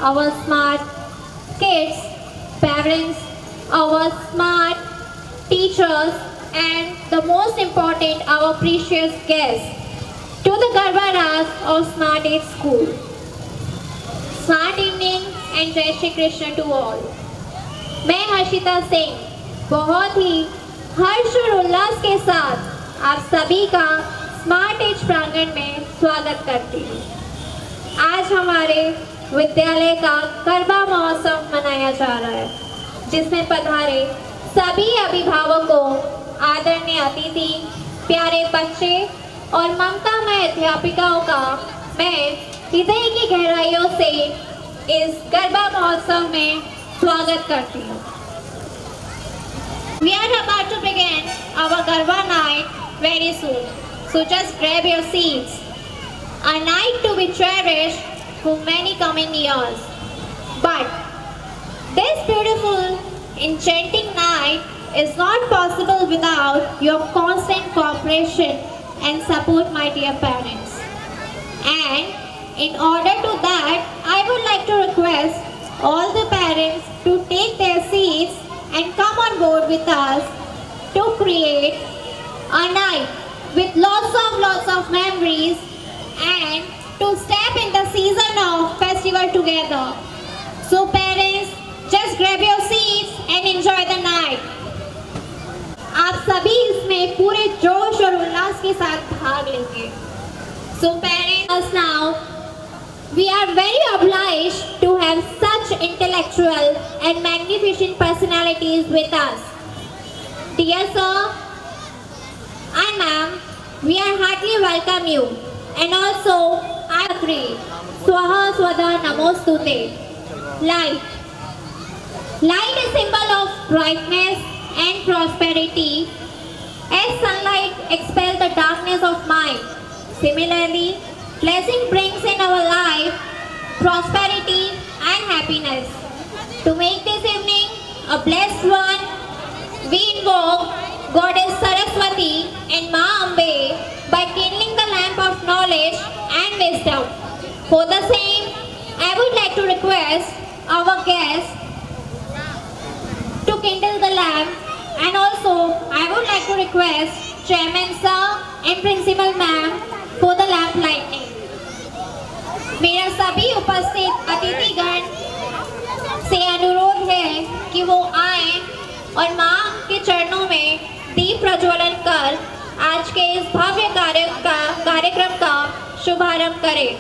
our smart kids, parents, our smart teachers, and the most important, our precious guests to the Garba Raj of Smart Age School. Smart evening and Jai Shri Krishna to all. मैं हर्षिता सिंह बहुत ही हर्ष और उल्लास के साथ आप सभी का smart as प्रांगण में स्वागत करती हूँ। आज हमारे विद्यालय का गरबा महोत्सव मनाया जा रहा है, जिसमें पधारे सभी अभिभावकों, आदरणीय अतिथि, प्यारे बच्चे और ममतामय अध्यापिकाओं का मैं हृदय की गहराइयों से इस गरबा महोत्सव में स्वागत करती हूँ। We are about to begin our Garba night very soon, so just grab your seats. A night to be cherished for many coming years. But this beautiful, enchanting night is not possible without your constant cooperation and support, my dear parents. And in order to that, I would like to request all the parents to take their seats and come on board with us to create a night with lots of memories and to step in the season of festival together. So parents, just grab your seats and enjoy the night. आप सभी इसमें पूरे जोश और उल्लास के साथ भाग लेंगे. So parents, now we are very obliged to have such intellectual and magnificent personalities with us. Dear sir and ma'am, we are heartily welcome you, and also I agree. Swaha Swada Namostute. Light. Light is symbol of brightness and prosperity. As sunlight expels the darkness of mind, similarly, blessing brings in our life prosperity and happiness. To make this evening a blessed one, we invoke Goddess Saraswati and Ma Ambe by kindling the lamp of knowledge and wisdom. For the same, I would like to request our guests to kindle the lamp, and also I would like to request Chairman Sir and Principal Ma'am for the lamp lighting. मेरा सभी उपस्थित अतिथिगण से अनुरोध है कि वो आए और माँ के चरणों में दीप प्रज्वलन कर आज के इस भव्य कार्यक्रम का शुभारंभ करें।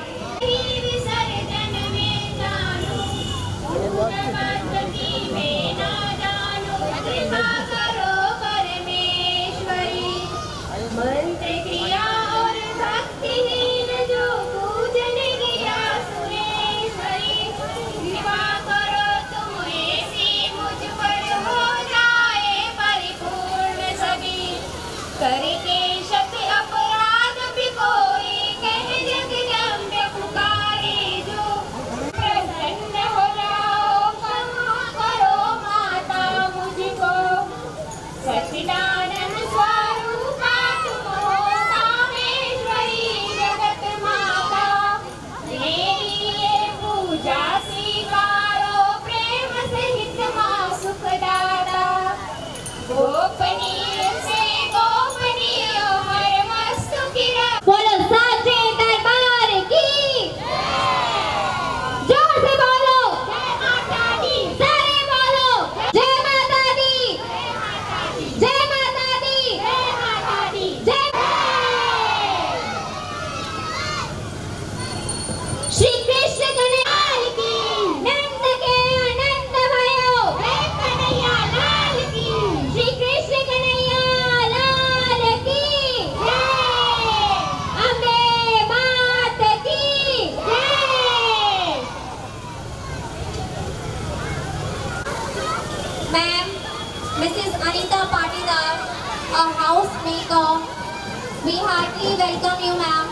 We heartily welcome you, ma'am,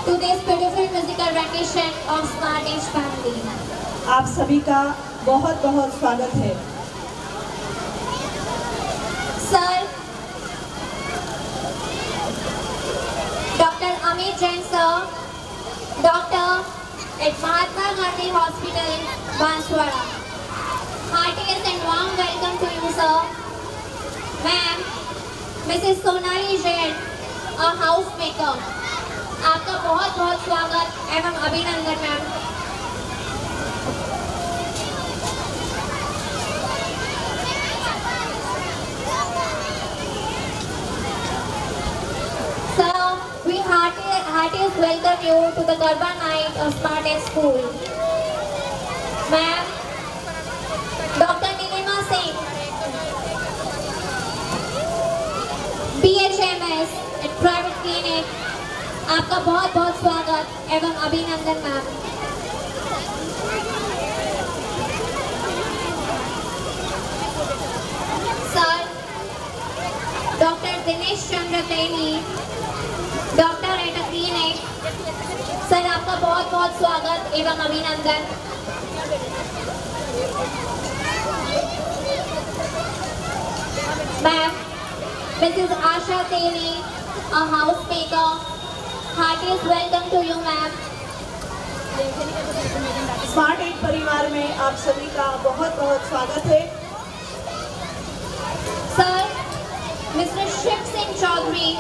to this beautiful musical rendition of Smart Age Family. आप सभी का बहुत बहुत स्वागत है। Sir, Dr. Amit Jain sir, Dr. at Mahatma Gandhi Hospital, Banswara. Heartiest and warm welcome to you, sir. Ma'am, Mrs. Sonali Jain, a housemaker. आपका बहुत बहुत स्वागत एवं अभिनंदन ma'am. Sir, we heartiest welcome you to the Garba night of Smartest School. Ma'am, Dr. Nilima Singh, BHMS at Private Clinic, आपका बहुत बहुत स्वागत एवं अभिनंदन ma'am. Sir, doctor Dinesh Chandra तैनी, doctor at a clinic, sir आपका बहुत बहुत स्वागत एवं अभिनंदन। Ma'am, Mrs. Asha Teni, a housemaker, heartiest welcome to you, ma'am. Smart Ed परिवार में आप सभी का बहुत बहुत स्वागत है। Sir, Mr. Shiv Singh Chaudhary,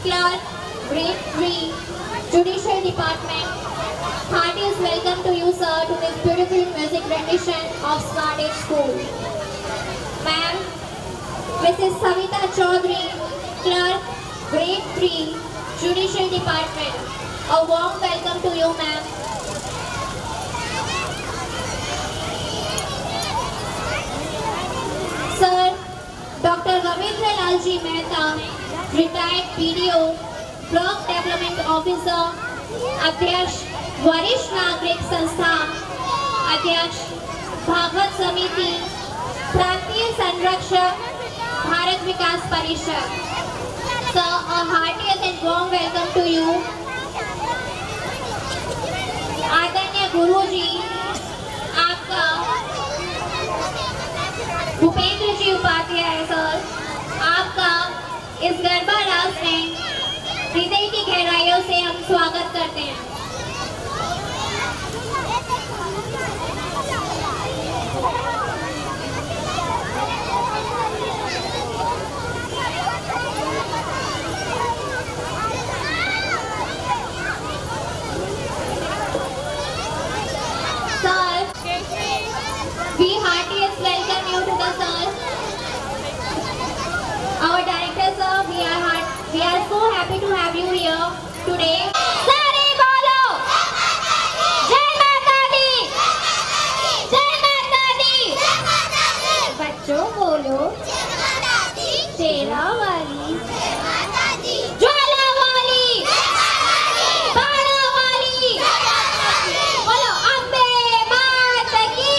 clerk, grade 3, Judicial Department. Heartiest welcome to you, sir, to this beautiful music rendition of Smart Age School. Ma'am, Mrs. Savita Chaudhary, clerk, grade 3, Judicial Department. A warm welcome to you, ma'am. Sir, Dr. Ravindra Lalji Mehta, retired PDO, Block Development Officer, अध्यक्ष वरिष्ठ नागरिक संस्था, अध्यक्ष भागवत समिति, प्रांतीय संरक्षक, भारत विकास परिषद। Sir, a heartiest and warm welcome to you. आदरणीय गुरुजी, आपका भूपेंद्र जी उपाध्याय सर, आपका इस गरबा रास में हृदय की गहराइयों से हम स्वागत करते हैं। We heartiest welcome you to the sir. Our director sir, we are so happy to have you here today. सारे बोलो जय माता दी, जय माता दी। बच्चों बोलो शेरा वाली, ज्वाला वाली, बाणा वाली, बोलो अम्बे माता की।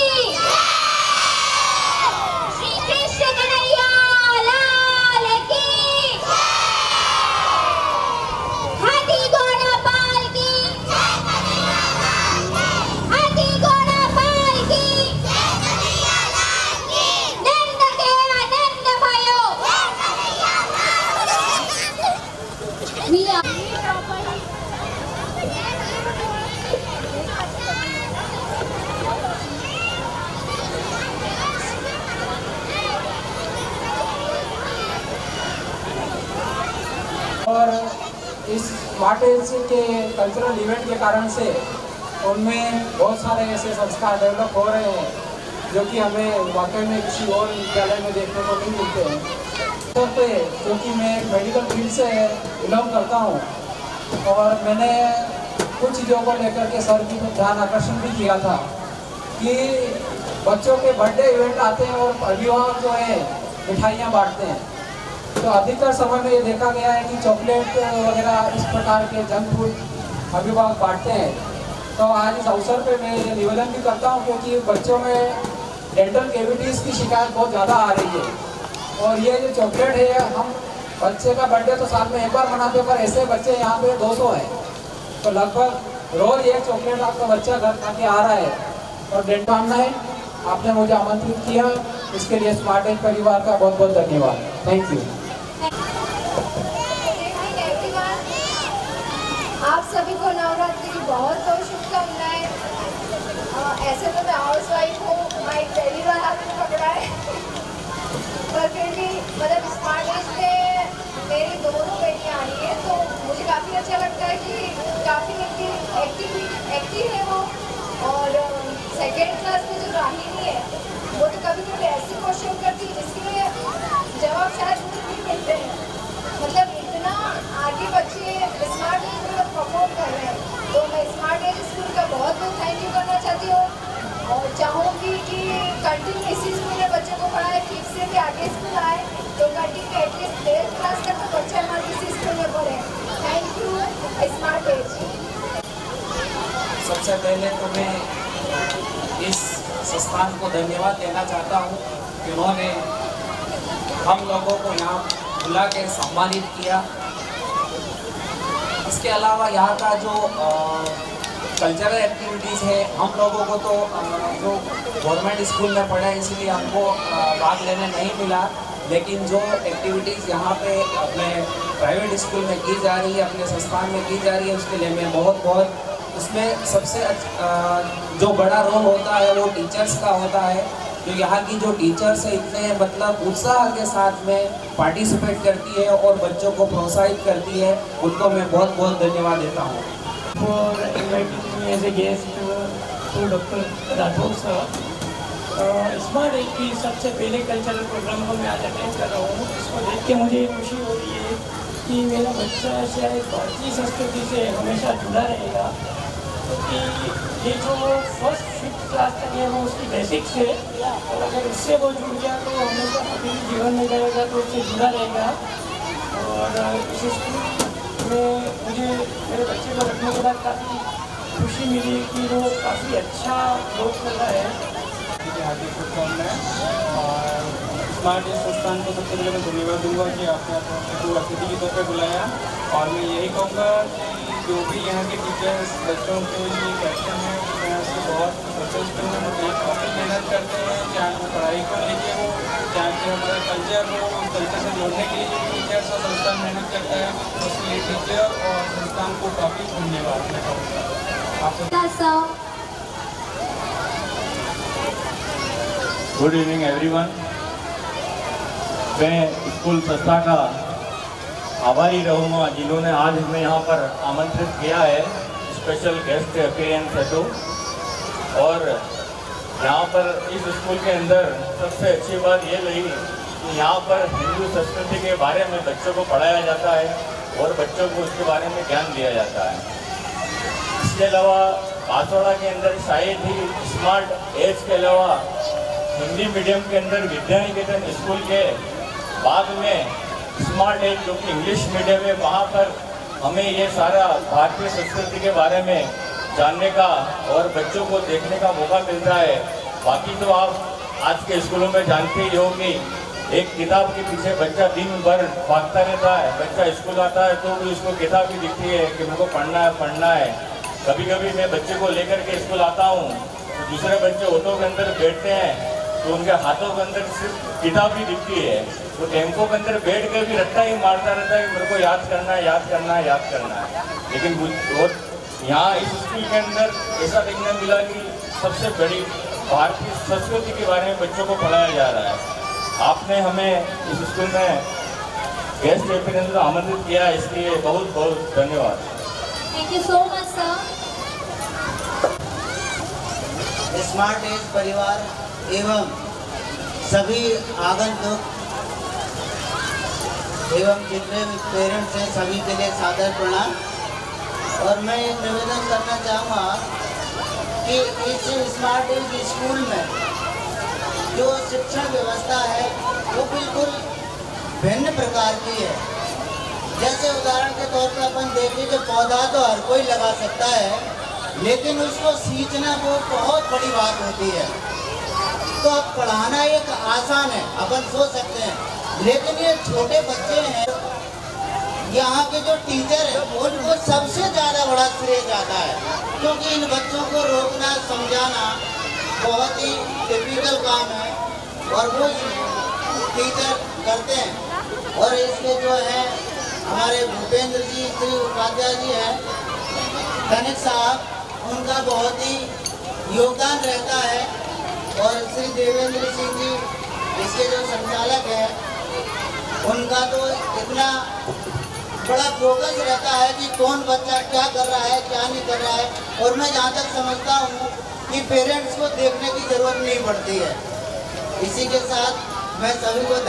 और इस स्मार्ट एज के कल्चरल इवेंट के कारण से उनमें बहुत सारे ऐसे संस्कार डेवलप हो रहे हैं जो कि हमें वाकई में किसी और विद्यालय में देखने को नहीं मिलते हैं। तो क्योंकि मैं मेडिकल फील्ड से बिलोंग करता हूँ और मैंने कुछ चीज़ों को लेकर के सर की ध्यान आकर्षण भी किया था कि बच्चों के बर्थडे इवेंट आते हैं और अभिभावक जो है मिठाइयाँ बांटते हैं, तो अधिकतर समय में ये देखा गया है कि चॉकलेट वगैरह इस प्रकार के जंक फूड अभिभावक बांटते हैं। तो आज इस अवसर पे मैं ये निवेदन भी करता हूँ क्योंकि बच्चों में डेंटल कैविटीज़ की शिकायत बहुत ज़्यादा आ रही है और ये जो चॉकलेट है, हम बच्चे का बर्थडे तो साल में एक बार मनाते हैं पर ऐसे बच्चे यहाँ पे 200 हैं, तो लगभग रोज़ ये चॉकलेट आपका बच्चा घर खा के आ रहा है। और शुभकामना है, आपने मुझे आमंत्रित किया, इसके लिए स्मार्ट एज परिवार का बहुत बहुत धन्यवाद। Thank you. आप सभी को नवरात्रि की बहुत बहुत शुभकामनाएं। स्कूल आए तो करती के एटलीस्ट 12th क्लास तक तो बच्चे हमारे इसी स्कूल में पढ़े। Thank you Smart Edge. सबसे पहले तो मैं इस संस्थान को धन्यवाद देना चाहता हूँ कि उन्होंने हम लोगों को यहाँ बुला के सम्मानित किया। इसके अलावा यहाँ का जो कल्चरल एक्टिविटीज़ है, हम लोगों को तो जो गवर्नमेंट स्कूल में पढ़े इसलिए हमको भाग लेने नहीं मिला, लेकिन जो एक्टिविटीज़ यहाँ पे अपने प्राइवेट स्कूल में की जा रही है, अपने संस्थान में की जा रही है, उसके लिए मैं बहुत उसमें सबसे जो बड़ा रोल होता है वो टीचर्स का होता है। तो यहाँ की जो टीचर्स है इतने मतलब उत्साह के साथ में पार्टिसिपेट करती है और बच्चों को प्रोत्साहित करती है, उनको मैं बहुत धन्यवाद देता हूँ। For inviting me as a guest to doctor Rathore sir. Smart Edge की सबसे पहले कल्चरल प्रोग्राम को मैं आज अटेंड कर रहा हूँ। इसको देख के मुझे खुशी हो रही है कि मेरा बच्चा शायद भारतीय संस्कृति से हमेशा जुड़ा रहेगा, क्योंकि ये जो फर्स्ट 5th क्लास तक है वो उसकी बेसिक्स है, और अगर इससे वो जुड़ गया तो हमेशा कभी भी जीवन में जाएगा तो उससे जुड़ा रहेगा। और इस स्कूल में मुझे मेरे बच्चे को रखने के बाद काफ़ी खुशी मिली कि वो काफ़ी अच्छा ग्रोथ कर रहा है। हार्दिक शुभकामनाएं। और स्मार्ट एज संस्थान को सबसे पहले मैं धन्यवाद दूंगा कि आपने आपको अतिथि के तौर पर बुलाया। और मैं यही कहूँगा कि जो भी यहाँ के टीचर्स बच्चों के लिए पैशन है उस तरह से बहुत सक्सेसफुल में काफ़ी मेहनत करते हैं, चाहे वो पढ़ाई को लेके हो, चाहे कि हमारा कल्चर हो, उस कल्चर से जोड़ने के लिए जो टीचर्स और संस्थान मेहनत करता है उसके लिए टीचर और संस्थान को काफ़ी धन्यवाद मैं कहूँगा। Good evening everyone. मैं स्कूल संस्था का आभारी रहूँगा जिन्होंने आज हमें यहाँ पर आमंत्रित किया है स्पेशल गेस्ट अपीयरेंस हेतु। और यहाँ पर इस स्कूल के अंदर सबसे अच्छी बात ये रही कि यहाँ पर हिंदू संस्कृति के बारे में बच्चों को पढ़ाया जाता है और बच्चों को उसके बारे में ज्ञान दिया जाता है। इसके अलावा बांसवाड़ा के अंदर शायद ही स्मार्ट एज के अलावा हिंदी मीडियम के अंदर विद्यानिकेतन स्कूल के बाद में स्मार्ट एज जो कि इंग्लिश मीडियम है, वहाँ पर हमें ये सारा भारतीय संस्कृति के बारे में जानने का और बच्चों को देखने का मौका मिलता है। बाकी तो आप आज के स्कूलों में जानते ही हो कि एक किताब के पीछे बच्चा दिन भर भागता रहता है। बच्चा स्कूल आता है तो भी उसको किताब ही दिखती है कि मेरे को पढ़ना है। कभी कभी मैं बच्चे को लेकर के स्कूल आता हूँ तो दूसरे बच्चे ऑटो के अंदर बैठते हैं तो उनके हाथों के अंदर सिर्फ किताब ही दिखती है। वो टेम्पो के अंदर बैठ कर भी रट्टा ही मारता रहता है कि मेरे को याद करना है। लेकिन और यहाँ इस स्कूल के अंदर ऐसा देखने मिला कि सबसे बड़ी भारतीय संस्कृति के बारे में बच्चों को पढ़ाया जा रहा है। आपने हमें इस स्कूल में गेस्ट अपीयरेंस में आमंत्रित किया, इसलिए बहुत धन्यवाद। Thank you so much, sir. Smart Edge परिवार एवं सभी आगंतुक एवं जितने पेरेंट्स हैं सभी के लिए सादर प्रणाम। और मैं निवेदन करना चाहूँगा कि इस स्मार्ट एज स्कूल में जो शिक्षण व्यवस्था है वो बिल्कुल भिन्न प्रकार की है। जैसे उदाहरण के तौर पर अपन देखें कि पौधा तो हर कोई लगा सकता है, लेकिन उसको सींचना वो बहुत बड़ी बात होती है। तो अब पढ़ाना एक आसान है, अपन सोच सकते हैं, लेकिन ये छोटे बच्चे हैं, यहाँ के जो टीचर हैं उनको सबसे ज़्यादा बड़ा श्रेय जाता है, क्योंकि इन बच्चों को रोकना समझाना बहुत ही टिपिकल काम है और वो टीचर करते हैं। और इसके जो है हमारे भूपेंद्र जी श्री उपाध्याय जी हैं धनिक साहब, उनका बहुत ही योगदान रहता है। और श्री देवेंद्र सिंह जी इसके जो संचालक हैं उनका तो इतना बड़ा फोकस रहता है कि कौन बच्चा क्या कर रहा है क्या नहीं कर रहा है। और मैं जहाँ तक समझता हूँ कि पेरेंट्स को देखने की ज़रूरत नहीं पड़ती है। इसी के साथ मैं सभी को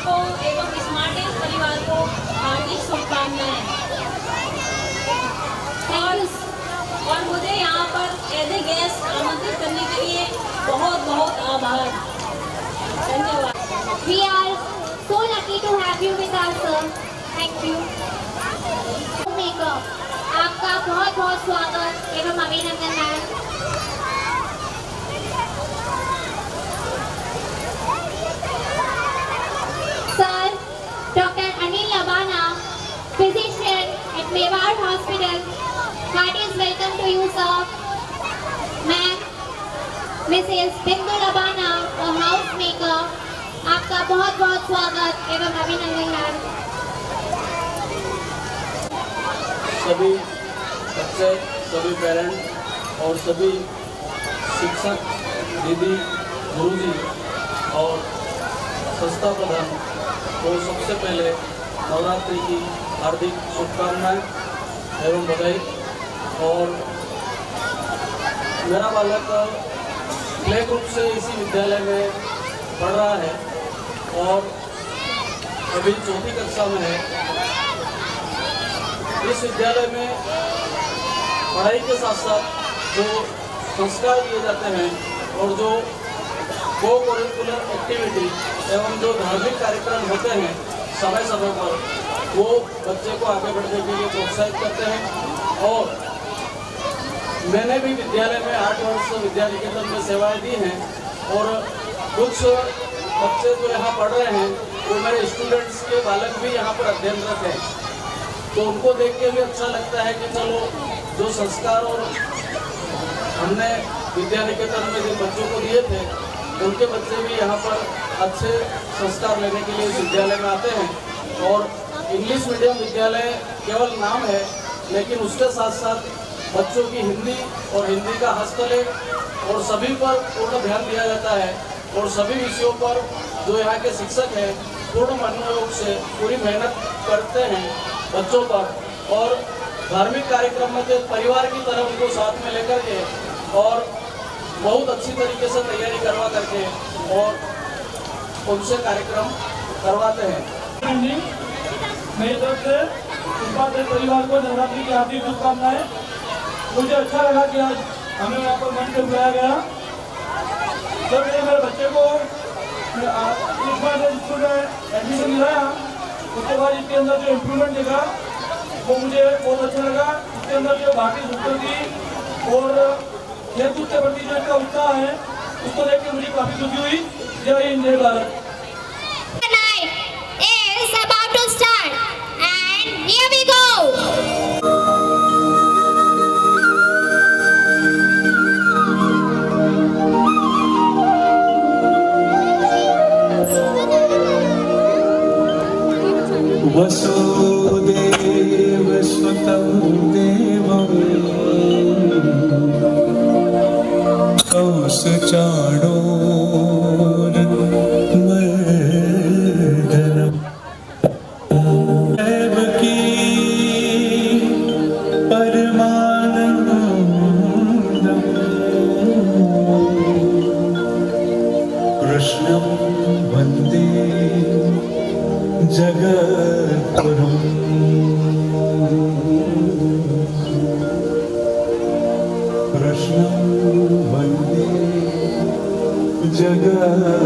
को एवं स्मार्टेज परिवार को हार्दिक शुभकामनाएं। और मुझे यहाँ पर एज ए गेस्ट आमंत्रित करने के लिए बहुत बहुत आभार, धन्यवाद। We are so lucky to have you with us, sir. Thank you. आपका बहुत बहुत स्वागत एवं अभिनंदन है। Sir, Dr. Anil Labana, physician at Mewar Hospital. Heartiest welcome to you, sir. Ma'am, Mrs. Bindu Labana, a housemaker. आपका बहुत बहुत स्वागत एवं अभिनंदन है। सभी बच्चे, सभी पेरेंट और सभी शिक्षक, दीदी, गुरुजी और संस्था प्रधान को सबसे पहले नवरात्रि की हार्दिक शुभकामनाएं एवं बधाई। और मेरा बालक प्ले ग्रुप से इसी विद्यालय में पढ़ रहा है और अभी 4वीं कक्षा में है। इस विद्यालय में पढ़ाई के साथ साथ जो संस्कार दिए जाते हैं और जो को करिकुलर एक्टिविटी एवं जो धार्मिक कार्यक्रम होते हैं समय समय पर, वो बच्चे को आगे बढ़ने के लिए प्रोत्साहित करते हैं। और मैंने भी विद्यालय में 8 वर्ष विद्या निकेतन में सेवाएं दी हैं और कुछ बच्चे जो यहाँ पढ़ रहे हैं वो मेरे स्टूडेंट्स के बालक भी यहाँ पर अध्ययनरत हैं, तो उनको देख के भी अच्छा लगता है कि चलो जो संस्कार और हमने विद्या निकेतन में जिन बच्चों को दिए थे उनके बच्चे भी यहाँ पर अच्छे संस्कार लेने के लिए इस विद्यालय में आते हैं। और इंग्लिश मीडियम विद्यालय केवल नाम है, लेकिन उसके साथ साथ बच्चों की हिंदी और हिंदी का हस्तलेख और सभी पर पूर्ण ध्यान दिया जाता है और सभी विषयों पर जो यहाँ के शिक्षक हैं पूर्ण मनोयोग से पूरी मेहनत करते हैं बच्चों पर। और धार्मिक कार्यक्रम में तो परिवार की तरह उनको साथ में लेकर के और बहुत अच्छी तरीके से तैयारी करवा करके और उनसे कार्यक्रम करवाते हैं। मेरी तरफ से पुष्पादेव परिवार को नवरात्रि की हार्दिक शुभकामनाएं। मुझे अच्छा लगा कि आज हमें यहाँ पर मंच पे बुलाया गया। जब मैंने मेरे बच्चे को इस बार स्कूल में एडमिशन दिलाया उसके बाद इसके अंदर जो इम्प्रूवमेंट देखा वो मुझे बहुत अच्छा लगा। इसके अंदर जो भारतीय संस्कृति और खेलकूद के प्रति जो इसका उत्साह है उसको देख के मुझे काफ़ी खुशी हुई। जय हिंद, जय Bharat. Is about to start and here we go. Vasudev सुतं देवं कंसचाणूरमर्दनम् देवकी परमानन्दम् कृष्णं वन्दे जगद्गुरुम् कृष्णं वन्दे जगद्गुरुम्।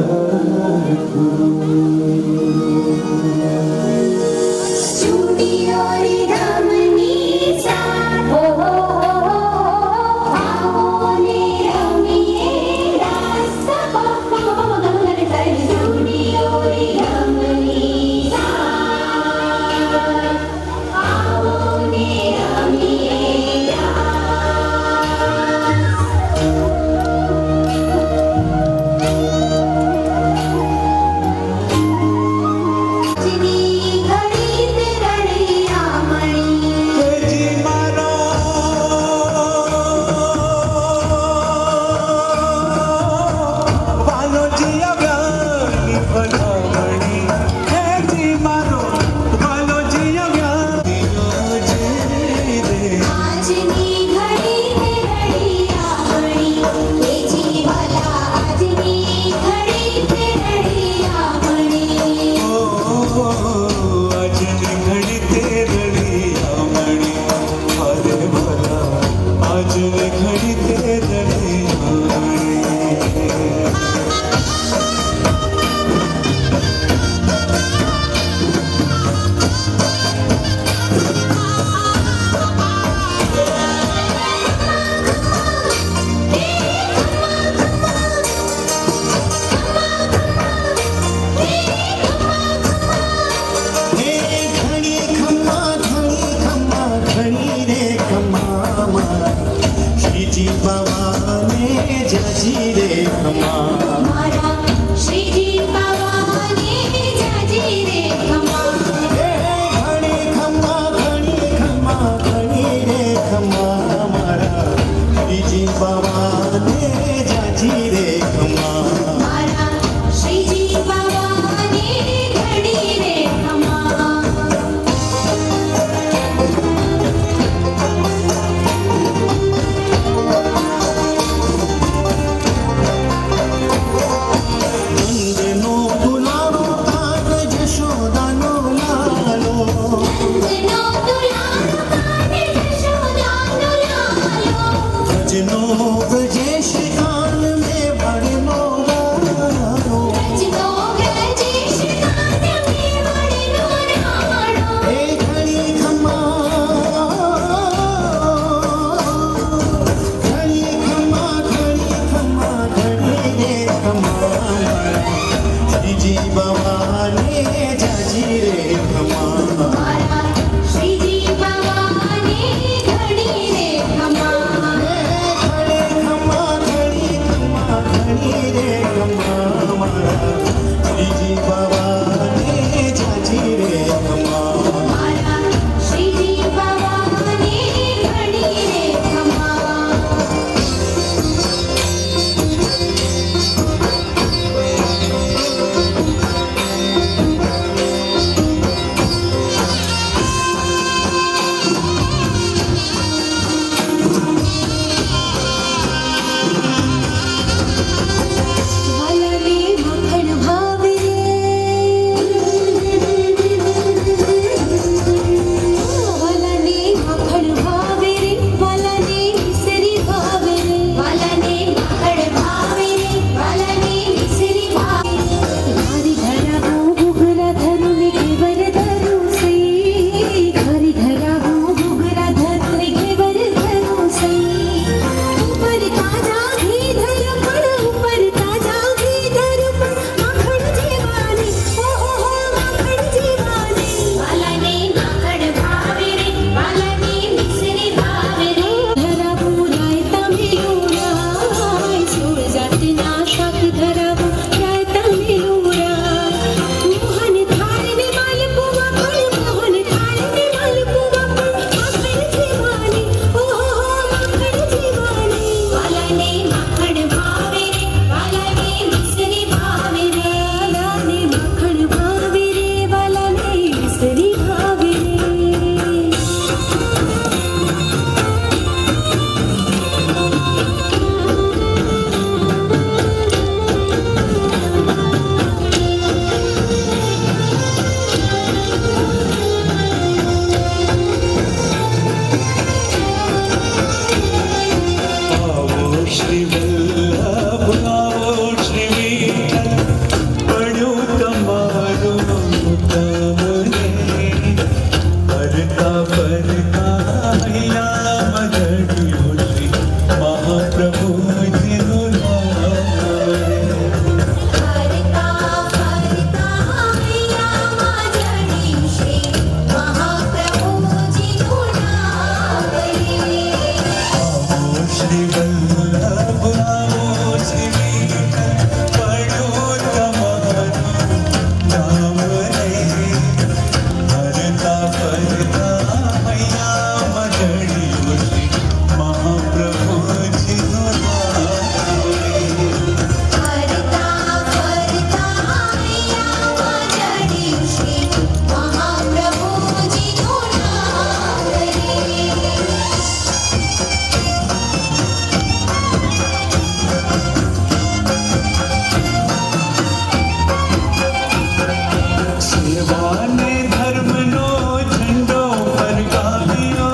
बलवाने धर्म नो झंडो फरकावियो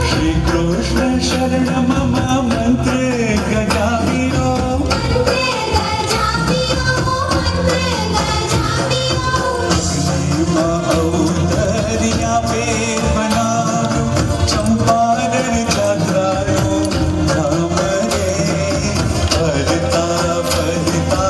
श्री कृष्ण शरण मम मंत्र गजावियो अवतरिया पेर बनारो चंपारण जात्रारो राम रे हरता भरता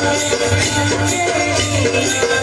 Thank you.